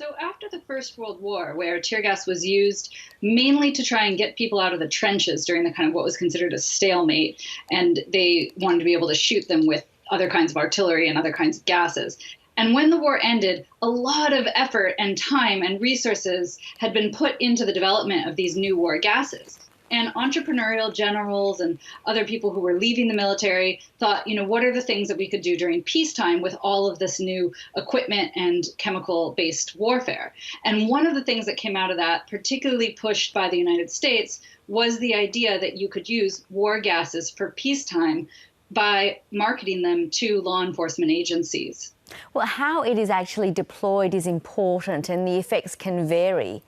So after the First World War, where tear gas was used mainly to try and get people out of the trenches during the kind of what was considered a stalemate, and they wanted to be able to shoot them with other kinds of artillery and other kinds of gases. And when the war ended, a lot of effort and time and resources had been put into the development of these new war gases. And entrepreneurial generals and other people who were leaving the military thought, what are the things that we could do during peacetime with all of this new equipment and chemical based warfare? And one of the things that came out of that, particularly pushed by the United States, was the idea that you could use war gases for peacetime by marketing them to law enforcement agencies. Well, how it is actually deployed is important, and the effects can vary.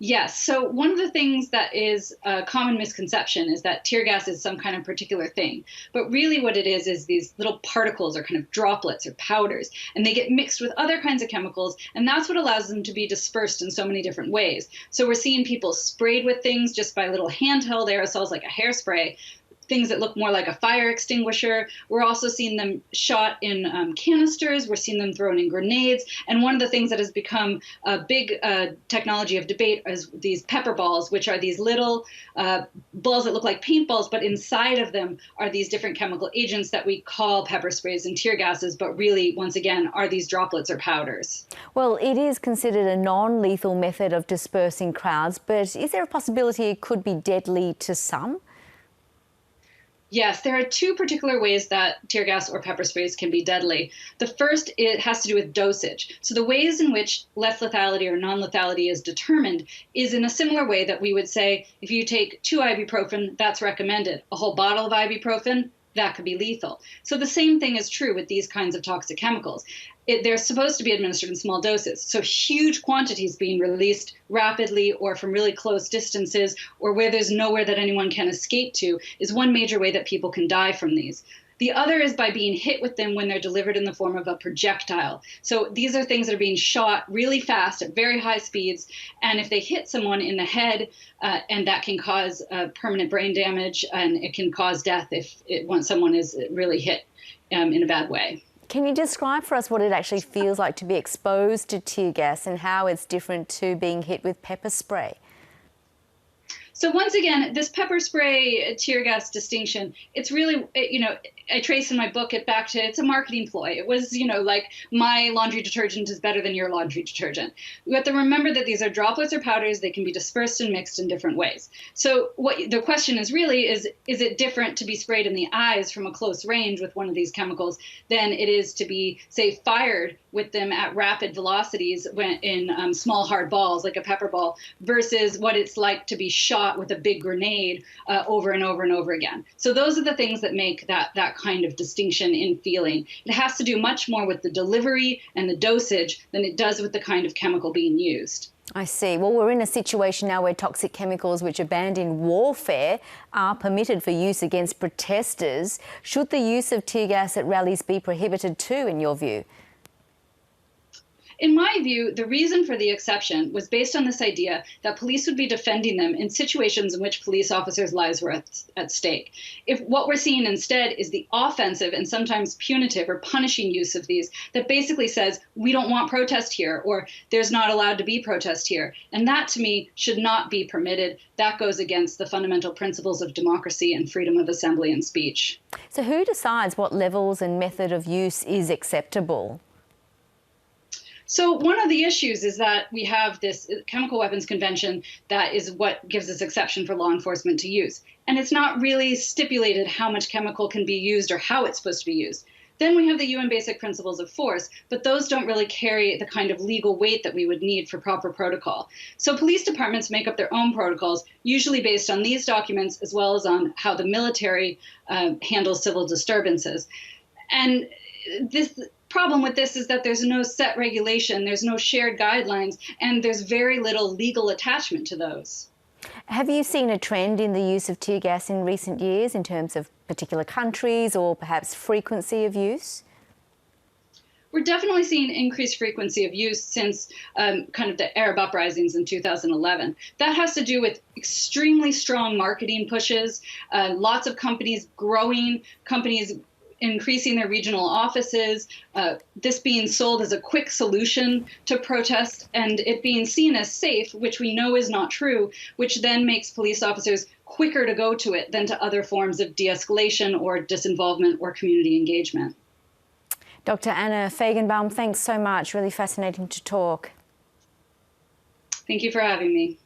Yes. So one of the things that is a common misconception is that tear gas is some kind of particular thing. But really what it is these little particles or kind of droplets or powders, and they get mixed with other kinds of chemicals. And that's what allows them to be dispersed in so many different ways. So we're seeing people sprayed with things just by little handheld aerosols like a hairspray, things that look more like a fire extinguisher. We're also seeing them shot in canisters. We're seeing them thrown in grenades. And one of the things that has become a big technology of debate is these pepper balls, which are these little balls that look like paintballs, but inside of them are these different chemical agents that we call pepper sprays and tear gases, but really, once again, are these droplets or powders. Well, it is considered a non-lethal method of dispersing crowds, but is there a possibility it could be deadly to some? Yes, there are two particular ways that tear gas or pepper sprays can be deadly. The first, it has to do with dosage. So the ways in which less lethality or non-lethality is determined is in a similar way that we would say, if you take 2 ibuprofen, that's recommended. A whole bottle of ibuprofen, that could be lethal. So the same thing is true with these kinds of toxic chemicals. They're supposed to be administered in small doses. So huge quantities being released rapidly or from really close distances or where there's nowhere that anyone can escape to is one major way that people can die from these. The other is by being hit with them when they're delivered in the form of a projectile. So these are things that are being shot really fast at very high speeds. And if they hit someone in the head, and that can cause permanent brain damage, and it can cause death once someone is really hit in a bad way. Can you describe for us what it actually feels like to be exposed to tear gas and how it's different to being hit with pepper spray? So once again, this pepper spray tear gas distinction, it's really, I trace in my book it back to, it's a marketing ploy. It was, like my laundry detergent is better than your laundry detergent. We have to remember that these are droplets or powders. They can be dispersed and mixed in different ways. So what the question is really is it different to be sprayed in the eyes from a close range with one of these chemicals than it is to be, say, fired with them at rapid velocities in small hard balls like a pepper ball versus what it's like to be shot with a big grenade over and over and over again. So those are the things that make that kind of distinction in feeling. It has to do much more with the delivery and the dosage than it does with the kind of chemical being used. I see. Well, we're in a situation now where toxic chemicals which are banned in warfare are permitted for use against protesters. Should the use of tear gas at rallies be prohibited too, in your view? In my view, the reason for the exception was based on this idea that police would be defending them in situations in which police officers' lives were at stake. If what we're seeing instead is the offensive and sometimes punitive or punishing use of these that basically says, we don't want protest here, or there's not allowed to be protest here. And that, to me, should not be permitted. That goes against the fundamental principles of democracy and freedom of assembly and speech. So who decides what levels and method of use is acceptable? So one of the issues is that we have this chemical weapons convention that is what gives us exception for law enforcement to use. And it's not really stipulated how much chemical can be used or how it's supposed to be used. Then we have the UN Basic Principles of Force, but those don't really carry the kind of legal weight that we would need for proper protocol. So police departments make up their own protocols, usually based on these documents, as well as on how the military handles civil disturbances. And this problem with this is that there's no set regulation, there's no shared guidelines, and there's very little legal attachment to those. Have you seen a trend in the use of tear gas in recent years in terms of particular countries or perhaps frequency of use? We're definitely seeing increased frequency of use since kind of the Arab uprisings in 2011. That has to do with extremely strong marketing pushes, lots of companies growing, companies increasing their regional offices, this being sold as a quick solution to protest, and it being seen as safe, which we know is not true, which then makes police officers quicker to go to it than to other forms of de-escalation or disinvolvement or community engagement. Dr. Anna Feigenbaum, thanks so much. Really fascinating to talk. Thank you for having me.